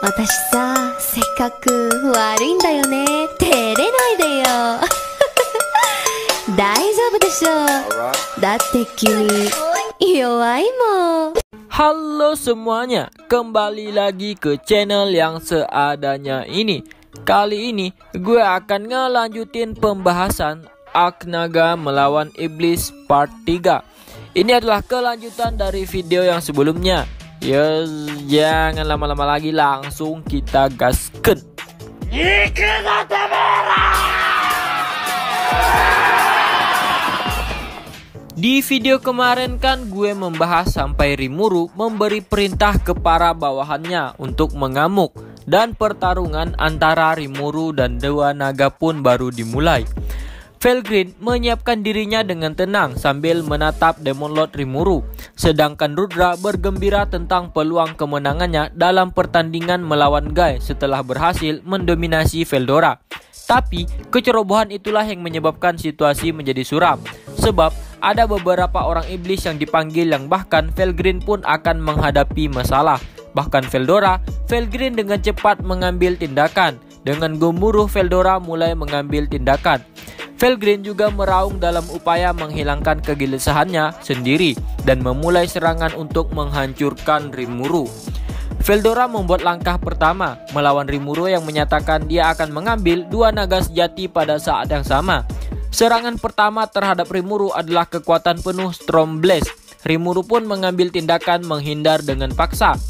私さ、性格悪いんだよね。照れないでよ。大丈夫でしょ。だって君弱いもん。 Halo semuanya, kembali lagi ke channel yang seadanya ini. Kali ini gue akan ngelanjutin pembahasan Ak Naga melawan Iblis part 3. Ini adalah kelanjutan dari video yang sebelumnya. Ya, jangan lama-lama lagi, langsung kita gasken. Di video kemarin kan gue membahas sampai Rimuru memberi perintah ke para bawahannya untuk mengamuk, dan pertarungan antara Rimuru dan Dewa Naga pun baru dimulai. Felgrin menyiapkan dirinya dengan tenang sambil menatap Demon Lord Rimuru, sedangkan Rudra bergembira tentang peluang kemenangannya dalam pertandingan melawan Guy setelah berhasil mendominasi Veldora. Tapi kecerobohan itulah yang menyebabkan situasi menjadi suram, sebab ada beberapa orang iblis yang dipanggil yang bahkan Felgrin pun akan menghadapi masalah. Bahkan Felgrin dengan cepat mengambil tindakan. Dengan gemuruh Veldora mulai mengambil tindakan. Felgrin juga meraung dalam upaya menghilangkan kegelisahannya sendiri dan memulai serangan untuk menghancurkan Rimuru. Veldora membuat langkah pertama melawan Rimuru yang menyatakan dia akan mengambil dua naga sejati pada saat yang sama. Serangan pertama terhadap Rimuru adalah kekuatan penuh Storm Blaze. Rimuru pun mengambil tindakan menghindar dengan paksa.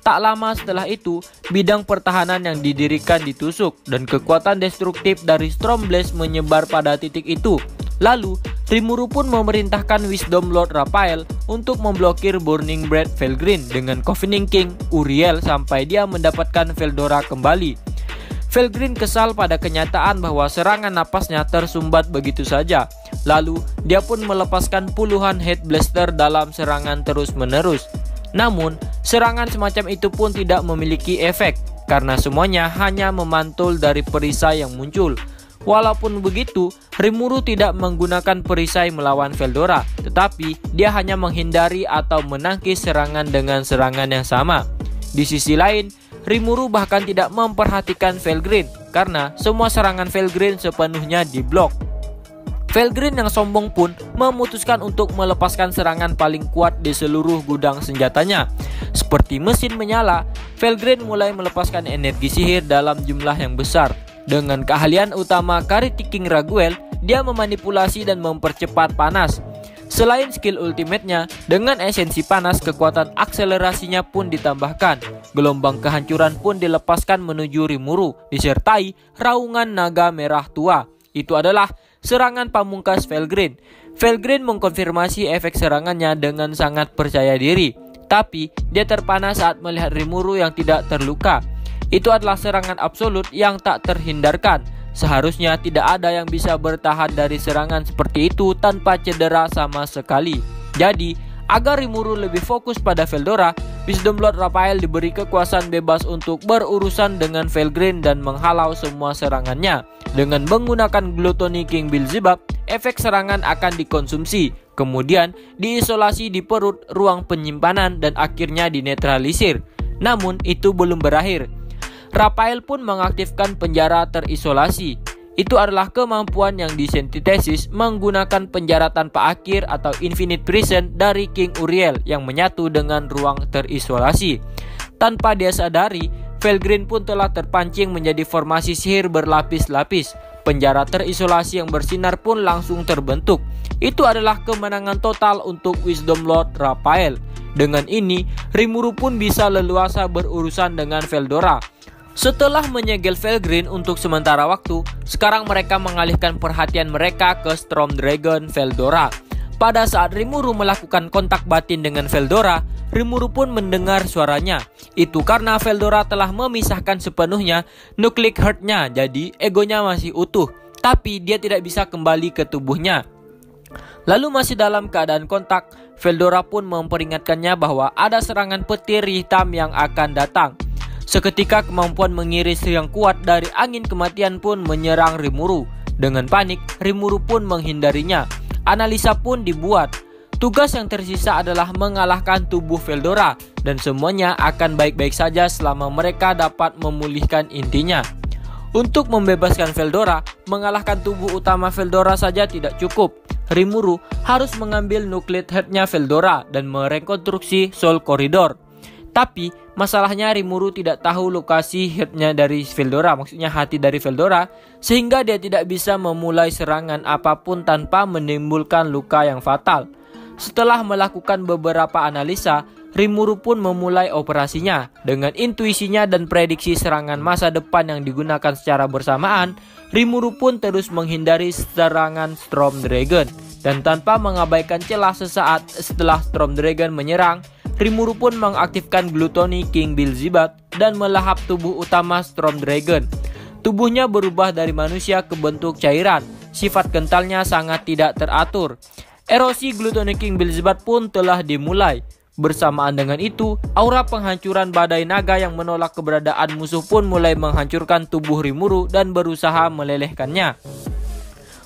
Tak lama setelah itu, bidang pertahanan yang didirikan ditusuk dan kekuatan destruktif dari Storm Blaze menyebar pada titik itu. Lalu, Rimuru pun memerintahkan Wisdom Lord Raphael untuk memblokir Burning Breath Felgrin dengan Covenant King Uriel sampai dia mendapatkan Veldora kembali. Felgrin kesal pada kenyataan bahwa serangan napasnya tersumbat begitu saja. Lalu, dia pun melepaskan puluhan Head Blaster dalam serangan terus-menerus. Namun, serangan semacam itu pun tidak memiliki efek karena semuanya hanya memantul dari perisai yang muncul. Walaupun begitu, Rimuru tidak menggunakan perisai melawan Veldora, tetapi dia hanya menghindari atau menangkis serangan dengan serangan yang sama. Di sisi lain, Rimuru bahkan tidak memperhatikan Felgrin karena semua serangan Felgrin sepenuhnya diblok. Felgrin yang sombong pun memutuskan untuk melepaskan serangan paling kuat di seluruh gudang senjatanya. Seperti mesin menyala, Felgrin mulai melepaskan energi sihir dalam jumlah yang besar. Dengan keahlian utama Karate King Raguel, dia memanipulasi dan mempercepat panas. Selain skill ultimate-nya, dengan esensi panas, kekuatan akselerasinya pun ditambahkan. Gelombang kehancuran pun dilepaskan menuju Rimuru, disertai raungan naga merah tua. Itu adalah serangan pamungkas Felgrin. Felgrin mengkonfirmasi efek serangannya dengan sangat percaya diri. Tapi dia terpana saat melihat Rimuru yang tidak terluka. Itu adalah serangan absolut yang tak terhindarkan. Seharusnya tidak ada yang bisa bertahan dari serangan seperti itu tanpa cedera sama sekali. Jadi, agar Rimuru lebih fokus pada Veldora, Wisdom Lord Raphael diberi kekuasaan bebas untuk berurusan dengan Felgrin dan menghalau semua serangannya. Dengan menggunakan Gluttony King Beelzebub, efek serangan akan dikonsumsi, kemudian diisolasi di perut ruang penyimpanan dan akhirnya dinetralisir. Namun itu belum berakhir. Raphael pun mengaktifkan penjara terisolasi. Itu adalah kemampuan yang disintesis menggunakan penjara tanpa akhir atau Infinite Prison dari King Uriel yang menyatu dengan ruang terisolasi. Tanpa dia sadari, Felgrin pun telah terpancing menjadi formasi sihir berlapis-lapis. Penjara terisolasi yang bersinar pun langsung terbentuk. Itu adalah kemenangan total untuk Wisdom Lord Raphael. Dengan ini, Rimuru pun bisa leluasa berurusan dengan Veldora. Setelah menyegel Felgrin untuk sementara waktu, sekarang mereka mengalihkan perhatian mereka ke Storm Dragon Veldora. Pada saat Rimuru melakukan kontak batin dengan Veldora, Rimuru pun mendengar suaranya. Itu karena Veldora telah memisahkan sepenuhnya nucleic heart-nya, jadi egonya masih utuh, tapi dia tidak bisa kembali ke tubuhnya. Lalu masih dalam keadaan kontak, Veldora pun memperingatkannya bahwa ada serangan petir hitam yang akan datang. Seketika kemampuan mengiris yang kuat dari angin kematian pun menyerang Rimuru. Dengan panik, Rimuru pun menghindarinya. Analisa pun dibuat. Tugas yang tersisa adalah mengalahkan tubuh Veldora, dan semuanya akan baik-baik saja selama mereka dapat memulihkan intinya. Untuk membebaskan Veldora, mengalahkan tubuh utama Veldora saja tidak cukup. Rimuru harus mengambil Nucleate Head-nya Veldora dan merekonstruksi Soul Corridor. Tapi masalahnya Rimuru tidak tahu lokasi head-nya dari Veldora, maksudnya hati dari Veldora, sehingga dia tidak bisa memulai serangan apapun tanpa menimbulkan luka yang fatal. Setelah melakukan beberapa analisa, Rimuru pun memulai operasinya. Dengan intuisinya dan prediksi serangan masa depan yang digunakan secara bersamaan, Rimuru pun terus menghindari serangan Storm Dragon. Dan tanpa mengabaikan celah sesaat setelah Storm Dragon menyerang, Rimuru pun mengaktifkan Gluttony King Beelzebub dan melahap tubuh utama Storm Dragon. Tubuhnya berubah dari manusia ke bentuk cairan. Sifat kentalnya sangat tidak teratur. Erosi Gluttony King Beelzebub pun telah dimulai. Bersamaan dengan itu, aura penghancuran badai naga yang menolak keberadaan musuh pun mulai menghancurkan tubuh Rimuru dan berusaha melelehkannya.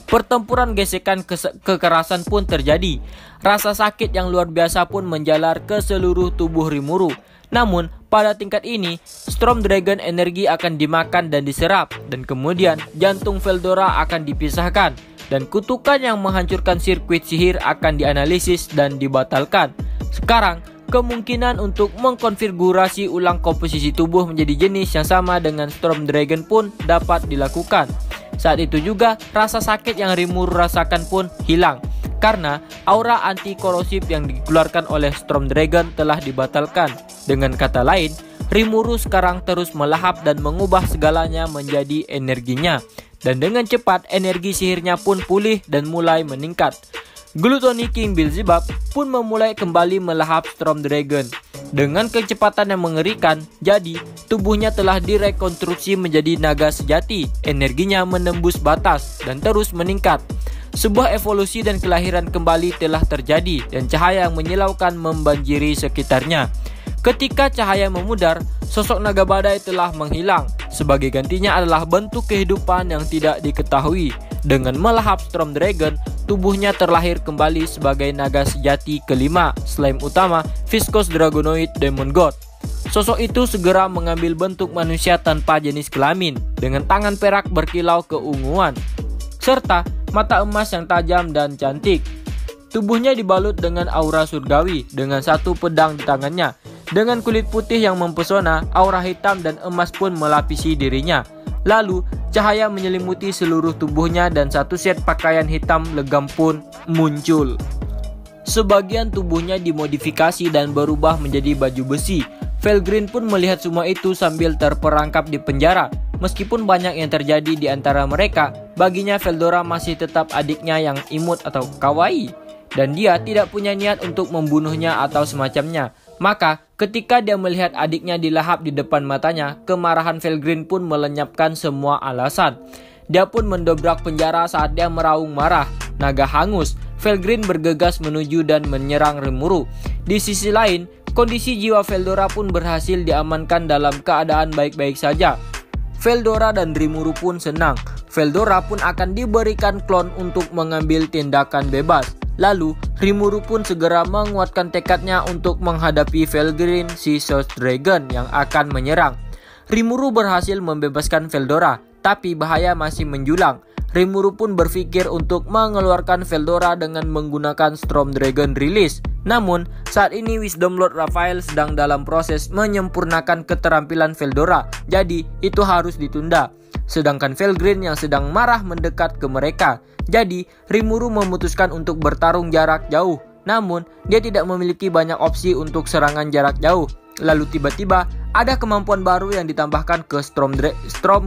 Pertempuran gesekan kekerasan pun terjadi. Rasa sakit yang luar biasa pun menjalar ke seluruh tubuh Rimuru. Namun, pada tingkat ini, Storm Dragon energi akan dimakan dan diserap, dan kemudian jantung Veldora akan dipisahkan, dan kutukan yang menghancurkan sirkuit sihir akan dianalisis dan dibatalkan. Sekarang, kemungkinan untuk mengkonfigurasi ulang komposisi tubuh menjadi jenis yang sama dengan Storm Dragon pun dapat dilakukan. Saat itu juga, rasa sakit yang Rimuru rasakan pun hilang, karena aura anti-korosif yang dikeluarkan oleh Storm Dragon telah dibatalkan. Dengan kata lain, Rimuru sekarang terus melahap dan mengubah segalanya menjadi energinya. Dan dengan cepat, energi sihirnya pun pulih dan mulai meningkat. Gluttony King Beelzebub pun memulai kembali melahap Storm Dragon. Dengan kecepatan yang mengerikan, jadi tubuhnya telah direkonstruksi menjadi naga sejati. Energinya menembus batas dan terus meningkat. Sebuah evolusi dan kelahiran kembali telah terjadi, dan cahaya yang menyilaukan membanjiri sekitarnya. Ketika cahaya memudar, sosok naga badai telah menghilang. Sebagai gantinya adalah bentuk kehidupan yang tidak diketahui. Dengan melahap Storm Dragon, tubuhnya terlahir kembali sebagai naga sejati kelima, slime utama Viscous Dragonoid Demon God. Sosok itu segera mengambil bentuk manusia tanpa jenis kelamin, dengan tangan perak berkilau keunguan, serta mata emas yang tajam dan cantik. Tubuhnya dibalut dengan aura surgawi, dengan satu pedang di tangannya. Dengan kulit putih yang mempesona, aura hitam dan emas pun melapisi dirinya. Lalu, cahaya menyelimuti seluruh tubuhnya dan satu set pakaian hitam legam pun muncul. Sebagian tubuhnya dimodifikasi dan berubah menjadi baju besi. Felgreen pun melihat semua itu sambil terperangkap di penjara. Meskipun banyak yang terjadi di antara mereka, baginya Veldora masih tetap adiknya yang imut atau kawaii. Dan dia tidak punya niat untuk membunuhnya atau semacamnya. Maka, ketika dia melihat adiknya dilahap di depan matanya, kemarahan Felgreen pun melenyapkan semua alasan. Dia pun mendobrak penjara saat dia meraung marah. Naga hangus, Felgreen bergegas menuju dan menyerang Rimuru. Di sisi lain, kondisi jiwa Veldora pun berhasil diamankan dalam keadaan baik-baik saja. Veldora dan Rimuru pun senang. Veldora pun akan diberikan klon untuk mengambil tindakan bebas. Lalu, Rimuru pun segera menguatkan tekadnya untuk menghadapi Felgreen si South Dragon yang akan menyerang. Rimuru berhasil membebaskan Veldora, tapi bahaya masih menjulang. Rimuru pun berpikir untuk mengeluarkan Veldora dengan menggunakan Storm Dragon Release. Namun, saat ini Wisdom Lord Raphael sedang dalam proses menyempurnakan keterampilan Veldora, jadi itu harus ditunda. Sedangkan Felgreen yang sedang marah mendekat ke mereka. Jadi, Rimuru memutuskan untuk bertarung jarak jauh. Namun, dia tidak memiliki banyak opsi untuk serangan jarak jauh. Lalu tiba-tiba, ada kemampuan baru yang ditambahkan ke Storm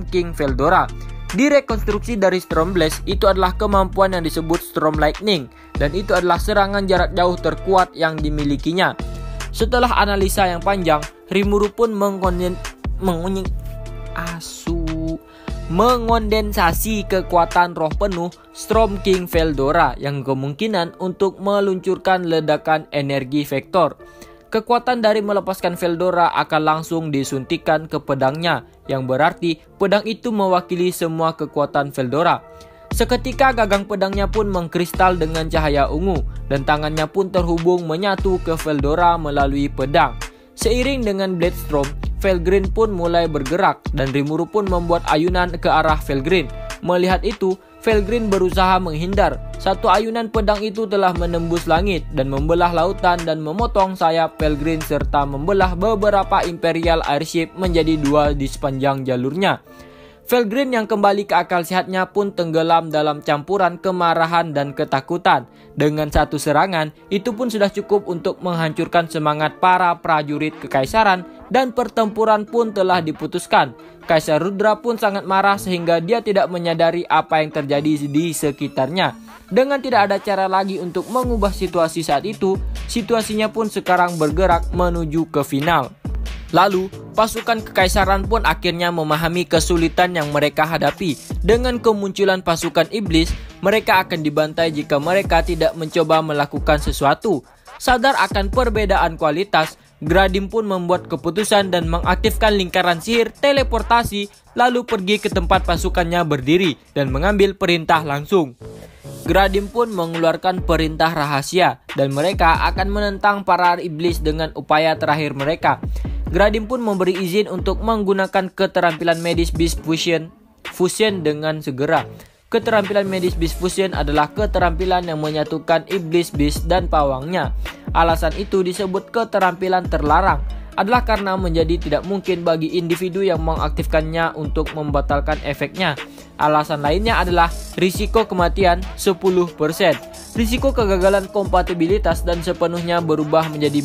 King Veldora. Direkonstruksi dari Storm Blast, itu adalah kemampuan yang disebut Storm Lightning. Dan itu adalah serangan jarak jauh terkuat yang dimilikinya. Setelah analisa yang panjang, Rimuru pun mengondensasi kekuatan roh penuh Storm King Veldora yang kemungkinan untuk meluncurkan ledakan energi vektor. Kekuatan dari melepaskan Veldora akan langsung disuntikkan ke pedangnya, yang berarti pedang itu mewakili semua kekuatan Veldora. Seketika gagang pedangnya pun mengkristal dengan cahaya ungu dan tangannya pun terhubung menyatu ke Veldora melalui pedang. Seiring dengan Blade Storm, Felgrin pun mulai bergerak dan Rimuru pun membuat ayunan ke arah Felgrin. Melihat itu, Felgrin berusaha menghindar. Satu ayunan pedang itu telah menembus langit dan membelah lautan dan memotong sayap Felgrin serta membelah beberapa Imperial Airship menjadi dua di sepanjang jalurnya. Felgrin yang kembali ke akal sehatnya pun tenggelam dalam campuran kemarahan dan ketakutan. Dengan satu serangan, itu pun sudah cukup untuk menghancurkan semangat para prajurit kekaisaran dan pertempuran pun telah diputuskan. Kaisar Rudra pun sangat marah sehingga dia tidak menyadari apa yang terjadi di sekitarnya. Dengan tidak ada cara lagi untuk mengubah situasi saat itu, situasinya pun sekarang bergerak menuju ke final. Lalu, pasukan kekaisaran pun akhirnya memahami kesulitan yang mereka hadapi. Dengan kemunculan pasukan iblis, mereka akan dibantai jika mereka tidak mencoba melakukan sesuatu. Sadar akan perbedaan kualitas, Gradim pun membuat keputusan dan mengaktifkan lingkaran sihir teleportasi, lalu pergi ke tempat pasukannya berdiri dan mengambil perintah langsung. Gradim pun mengeluarkan perintah rahasia dan mereka akan menentang para iblis dengan upaya terakhir mereka. Gradim pun memberi izin untuk menggunakan keterampilan medis Beast Fusion dengan segera. Keterampilan medis Beast Fusion adalah keterampilan yang menyatukan iblis beast dan pawangnya. Alasan itu disebut keterampilan terlarang adalah karena menjadi tidak mungkin bagi individu yang mengaktifkannya untuk membatalkan efeknya. Alasan lainnya adalah risiko kematian 10%, risiko kegagalan kompatibilitas dan sepenuhnya berubah menjadi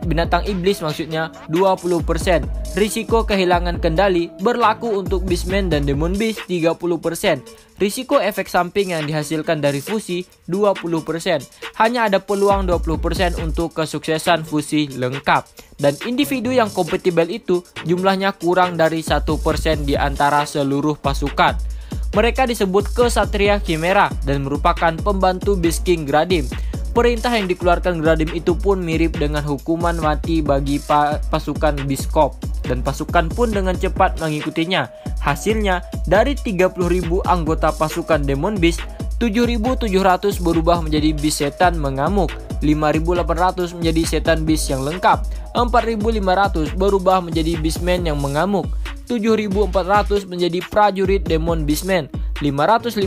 binatang iblis maksudnya 20%, risiko kehilangan kendali berlaku untuk Beastman dan Demon Beast 30%, risiko efek samping yang dihasilkan dari fusi 20%, hanya ada peluang 20% untuk kesuksesan fusi lengkap, dan individu yang kompatibel itu jumlahnya kurang dari 1% di antara seluruh pasukan. Mereka disebut Kesatria Chimera dan merupakan pembantu Beast King Gradim. Perintah yang dikeluarkan Gradim itu pun mirip dengan hukuman mati bagi pasukan Biskop, dan pasukan pun dengan cepat mengikutinya. Hasilnya, dari 30.000 anggota pasukan Demon Beast, 7.700 berubah menjadi Beast Setan mengamuk, 5.800 menjadi Setan Beast yang lengkap, 4.500 berubah menjadi Beastman yang mengamuk, 7.400 menjadi prajurit Demon Beastman, 550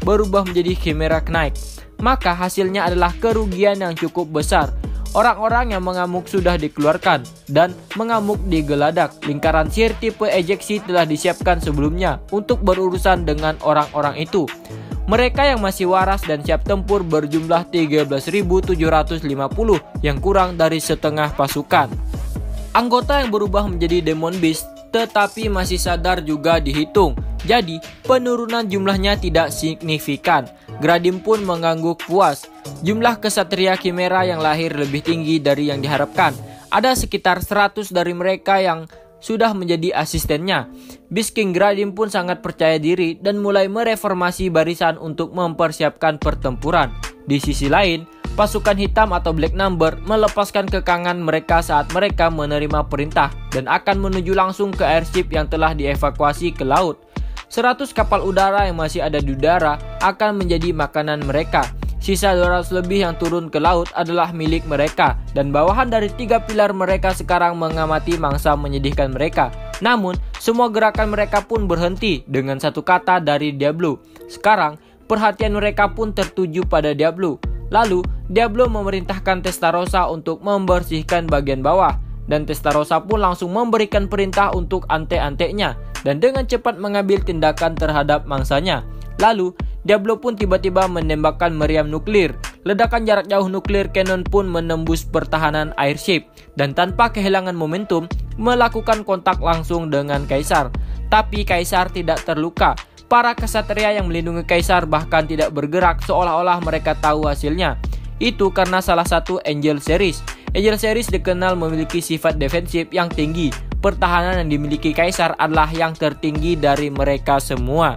berubah menjadi Chimera Knight. Maka hasilnya adalah kerugian yang cukup besar. Orang-orang yang mengamuk sudah dikeluarkan dan mengamuk digeladak. Lingkaran sihir tipe ejeksi telah disiapkan sebelumnya untuk berurusan dengan orang-orang itu. Mereka yang masih waras dan siap tempur berjumlah 13.750 yang kurang dari setengah pasukan. Anggota yang berubah menjadi Demon Beast tetapi masih sadar juga dihitung. Jadi penurunan jumlahnya tidak signifikan. Gradim pun mengangguk puas. Jumlah kesatria Chimera yang lahir lebih tinggi dari yang diharapkan. Ada sekitar 100 dari mereka yang sudah menjadi asistennya. Beast King Gradim pun sangat percaya diri dan mulai mereformasi barisan untuk mempersiapkan pertempuran. Di sisi lain, pasukan hitam atau Black Number melepaskan kekangan mereka saat mereka menerima perintah dan akan menuju langsung ke airship yang telah dievakuasi ke laut. 100 kapal udara yang masih ada di udara akan menjadi makanan mereka. Sisa 200 lebih yang turun ke laut adalah milik mereka, dan bawahan dari 3 pilar mereka sekarang mengamati mangsa menyedihkan mereka. Namun, semua gerakan mereka pun berhenti dengan satu kata dari Diablo. Sekarang, perhatian mereka pun tertuju pada Diablo. Lalu, Diablo memerintahkan Testarossa untuk membersihkan bagian bawah, dan Testarossa pun langsung memberikan perintah untuk ante-antenya dan dengan cepat mengambil tindakan terhadap mangsanya. Lalu, Diablo pun tiba-tiba menembakkan meriam nuklir. Ledakan jarak jauh nuklir cannon pun menembus pertahanan airship dan tanpa kehilangan momentum melakukan kontak langsung dengan Kaisar. Tapi Kaisar tidak terluka. Para kesatria yang melindungi Kaisar bahkan tidak bergerak seolah-olah mereka tahu hasilnya. Itu karena salah satu Angel Series. Angel Series dikenal memiliki sifat defensif yang tinggi. Pertahanan yang dimiliki Kaisar adalah yang tertinggi dari mereka semua.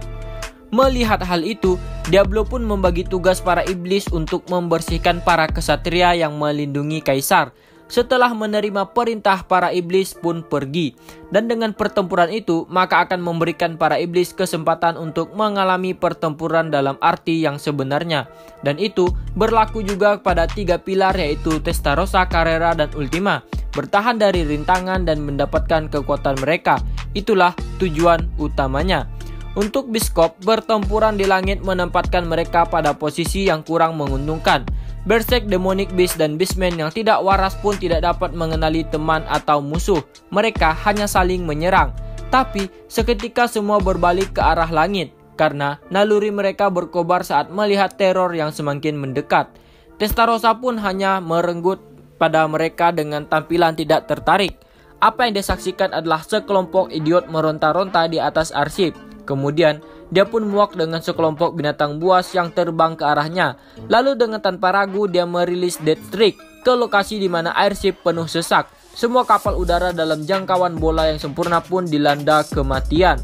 Melihat hal itu, Diablo pun membagi tugas para iblis untuk membersihkan para kesatria yang melindungi Kaisar. setelah menerima perintah para iblis pun pergi. Dan dengan pertempuran itu, maka akan memberikan para iblis kesempatan untuk mengalami pertempuran dalam arti yang sebenarnya. Dan itu berlaku juga pada 3 pilar, yaitu Testarossa, Carrera, dan Ultima. Bertahan dari rintangan dan mendapatkan kekuatan mereka. Itulah tujuan utamanya. Untuk Biscop, pertempuran di langit menempatkan mereka pada posisi yang kurang menguntungkan. Berserk, Demonic Beast, dan Beastman yang tidak waras pun tidak dapat mengenali teman atau musuh. Mereka hanya saling menyerang. Tapi seketika semua berbalik ke arah langit, karena naluri mereka berkobar saat melihat teror yang semakin mendekat. Testarossa pun hanya merenggut pada mereka dengan tampilan tidak tertarik. Apa yang disaksikan adalah sekelompok idiot meronta-ronta di atas arsip. Kemudian, dia pun muak dengan sekelompok binatang buas yang terbang ke arahnya. Lalu dengan tanpa ragu, dia merilis Deathstreak ke lokasi di mana airship penuh sesak. Semua kapal udara dalam jangkauan bola yang sempurna pun dilanda kematian.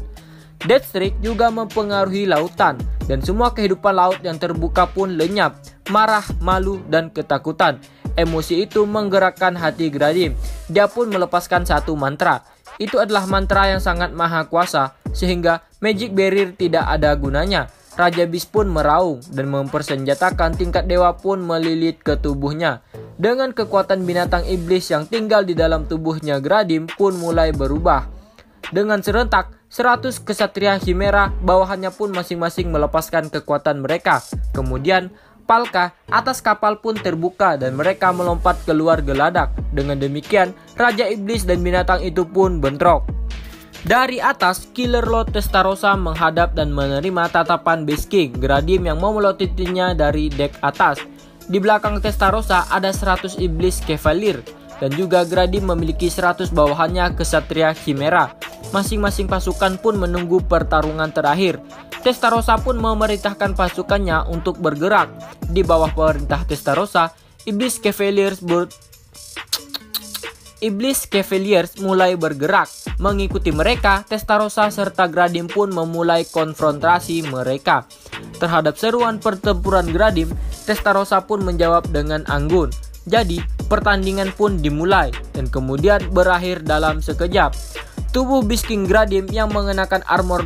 Deathstreak juga mempengaruhi lautan, dan semua kehidupan laut yang terbuka pun lenyap, marah, malu, dan ketakutan. Emosi itu menggerakkan hati Gradim. Dia pun melepaskan satu mantra. Itu adalah mantra yang sangat maha kuasa, sehingga Magic Barrier tidak ada gunanya. Raja Beast pun meraung dan mempersenjatakan tingkat dewa pun melilit ke tubuhnya. Dengan kekuatan binatang iblis yang tinggal di dalam tubuhnya, Gradim pun mulai berubah. Dengan serentak, 100 kesatria Chimera bawahannya pun masing-masing melepaskan kekuatan mereka. Kemudian, Palka atas kapal pun terbuka dan mereka melompat keluar geladak. Dengan demikian, Raja Iblis dan binatang itu pun bentrok. Dari atas, Killer Lord Testarossa menghadap dan menerima tatapan Beast King Gradim yang memelotitinya dari dek atas. Di belakang Testarossa ada 100 Iblis Cavalier dan juga Gradim memiliki 100 bawahannya Kesatria Chimera. Masing-masing pasukan pun menunggu pertarungan terakhir. Testarossa pun memerintahkan pasukannya untuk bergerak. Di bawah perintah Testarossa, Iblis Cavaliers mulai bergerak. Mengikuti mereka, Testarossa serta Gradim pun memulai konfrontasi mereka. Terhadap seruan pertempuran Gradim, Testarossa pun menjawab dengan anggun. Jadi, pertandingan pun dimulai dan kemudian berakhir dalam sekejap. Tubuh Beast King Gradim yang mengenakan armor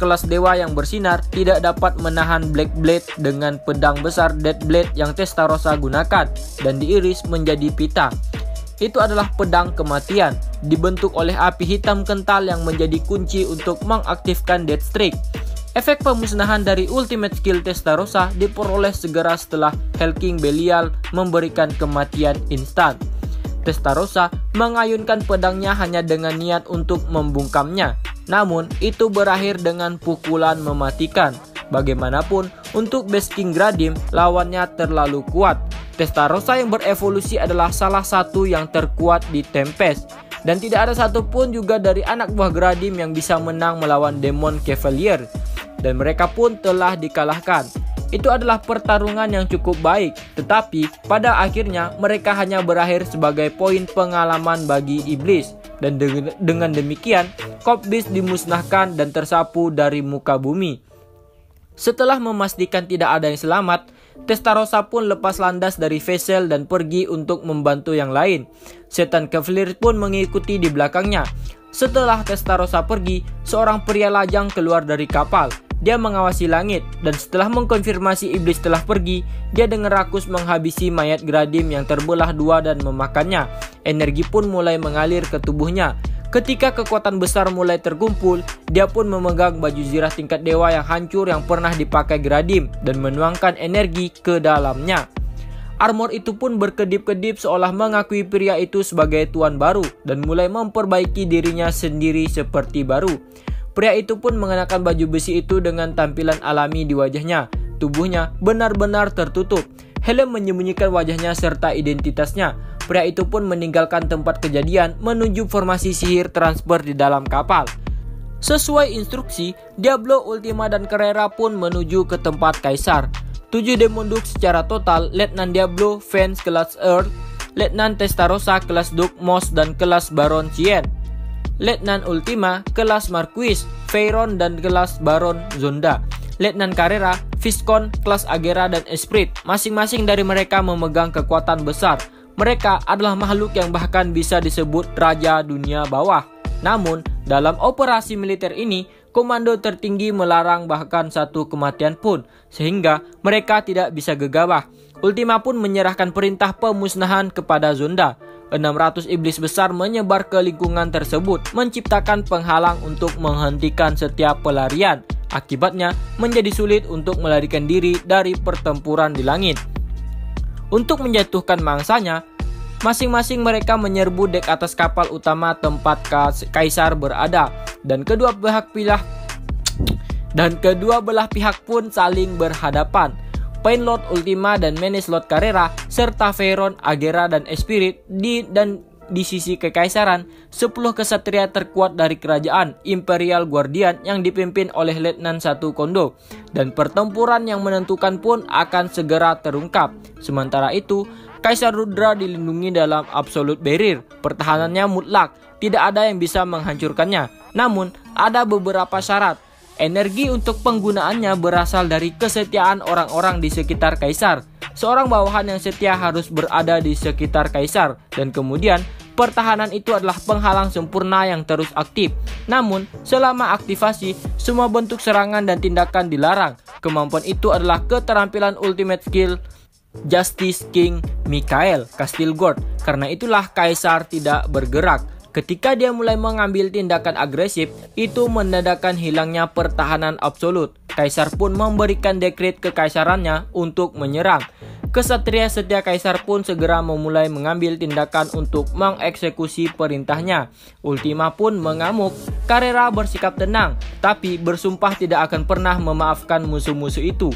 kelas dewa yang bersinar tidak dapat menahan Black Blade dengan pedang besar Death Blade yang Testarossa gunakan dan diiris menjadi pita. Itu adalah pedang kematian, dibentuk oleh api hitam kental yang menjadi kunci untuk mengaktifkan Deathstreak. Efek pemusnahan dari ultimate skill Testarossa diperoleh segera setelah Hell King Belial memberikan kematian instan. Testarossa mengayunkan pedangnya hanya dengan niat untuk membungkamnya. Namun, itu berakhir dengan pukulan mematikan. Bagaimanapun, untuk Beast King Gradim, lawannya terlalu kuat. Testarossa yang berevolusi adalah salah satu yang terkuat di Tempest. Dan tidak ada satupun juga dari anak buah Gradim yang bisa menang melawan Demon Cavalier. Dan mereka pun telah dikalahkan. Itu adalah pertarungan yang cukup baik, tetapi pada akhirnya mereka hanya berakhir sebagai poin pengalaman bagi iblis. Dan dengan demikian, Corp Beast dimusnahkan dan tersapu dari muka bumi. Setelah memastikan tidak ada yang selamat, Testarossa pun lepas landas dari vessel dan pergi untuk membantu yang lain. Setan Cavalier pun mengikuti di belakangnya. Setelah Testarossa pergi, seorang pria lajang keluar dari kapal. Dia mengawasi langit, dan setelah mengkonfirmasi iblis telah pergi, dia dengan rakus menghabisi mayat Gradim yang terbelah dua dan memakannya. Energi pun mulai mengalir ke tubuhnya. Ketika kekuatan besar mulai terkumpul, dia pun memegang baju zirah tingkat dewa yang hancur yang pernah dipakai Gradim dan menuangkan energi ke dalamnya. Armor itu pun berkedip-kedip seolah mengakui pria itu sebagai tuan baru dan mulai memperbaiki dirinya sendiri seperti baru. Pria itu pun mengenakan baju besi itu dengan tampilan alami di wajahnya. Tubuhnya benar-benar tertutup. Helm menyembunyikan wajahnya serta identitasnya. Pria itu pun meninggalkan tempat kejadian menuju formasi sihir transfer di dalam kapal. Sesuai instruksi, Diablo, Ultima, dan Carrera pun menuju ke tempat Kaisar. 7 Demon Duke secara total, Letnan Diablo, Vance kelas Earth, Letnan Testarossa kelas Duke Moss dan kelas Baron Chien, Letnan Ultima kelas Marquis, Veyron dan kelas Baron Zonda, Letnan Carrera, Viscount kelas Agera dan Esprit. Masing-masing dari mereka memegang kekuatan besar. mereka adalah makhluk yang bahkan bisa disebut raja dunia bawah. Namun, dalam operasi militer ini, komando tertinggi melarang bahkan satu kematian pun, sehingga mereka tidak bisa gegabah. Ultima pun menyerahkan perintah pemusnahan kepada Zonda. 600 iblis besar menyebar ke lingkungan tersebut, menciptakan penghalang untuk menghentikan setiap pelarian. Akibatnya, menjadi sulit untuk melarikan diri dari pertempuran di langit. Untuk menjatuhkan mangsanya, masing-masing mereka menyerbu dek atas kapal utama tempat kaisar berada, dan kedua belah pihak pun saling berhadapan. Pain Lord Ultima dan Menace Lord Carrera serta Veyron, Agera, dan Esprit di sisi kekaisaran, 10 kesatria terkuat dari kerajaan Imperial Guardian yang dipimpin oleh Letnan 1 Kondo, dan pertempuran yang menentukan pun akan segera terungkap. Sementara itu, Kaisar Rudra dilindungi dalam Absolute Barrier. Pertahanannya mutlak, tidak ada yang bisa menghancurkannya. Namun, ada beberapa syarat. Energi untuk penggunaannya berasal dari kesetiaan orang-orang di sekitar kaisar. Seorang bawahan yang setia harus berada di sekitar kaisar, dan kemudian pertahanan itu adalah penghalang sempurna yang terus aktif. Namun, selama aktivasi, semua bentuk serangan dan tindakan dilarang. Kemampuan itu adalah keterampilan ultimate skill Justice King Michael Castilgord. Karena itulah kaisar tidak bergerak. Ketika dia mulai mengambil tindakan agresif, itu menandakan hilangnya pertahanan absolut. Kaisar pun memberikan dekret kekaisarannya untuk menyerang. Kesatria setia kaisar pun segera memulai mengambil tindakan untuk mengeksekusi perintahnya. Ultima pun mengamuk. Carrera bersikap tenang, tapi bersumpah tidak akan pernah memaafkan musuh-musuh itu.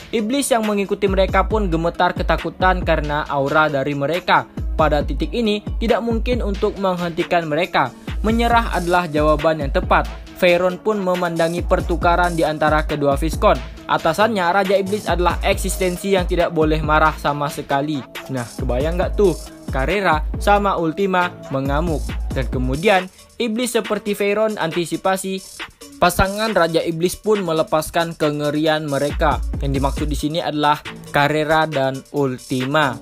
Iblis yang mengikuti mereka pun gemetar ketakutan karena aura dari mereka. Pada titik ini, tidak mungkin untuk menghentikan mereka. Menyerah adalah jawaban yang tepat. Veyron pun memandangi pertukaran di antara kedua Viscount. Atasannya, Raja Iblis adalah eksistensi yang tidak boleh marah sama sekali. Nah, kebayang nggak tuh? Carrera sama Ultima mengamuk. Dan kemudian, Iblis seperti Veyron antisipasi. Pasangan Raja Iblis pun melepaskan kengerian mereka. Yang dimaksud di sini adalah Carrera dan Ultima.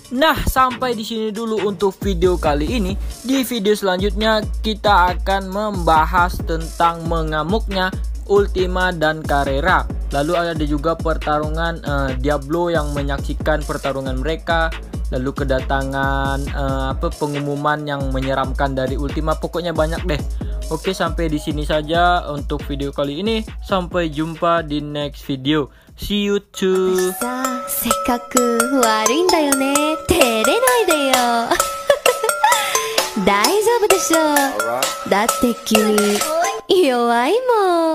Nah, sampai di sini dulu untuk video kali ini. Di video selanjutnya kita akan membahas tentang mengamuknya Ultima dan Carrera. Lalu ada juga pertarungan Diablo yang menyaksikan pertarungan mereka. Lalu kedatangan pengumuman yang menyeramkan dari Ultima. Pokoknya banyak deh. Oke, sampai di sini saja untuk video kali ini. Sampai jumpa di next video. See you too. せっかく悪いんだよね。照れないでよ。大丈夫でしょう。だって君弱いもん。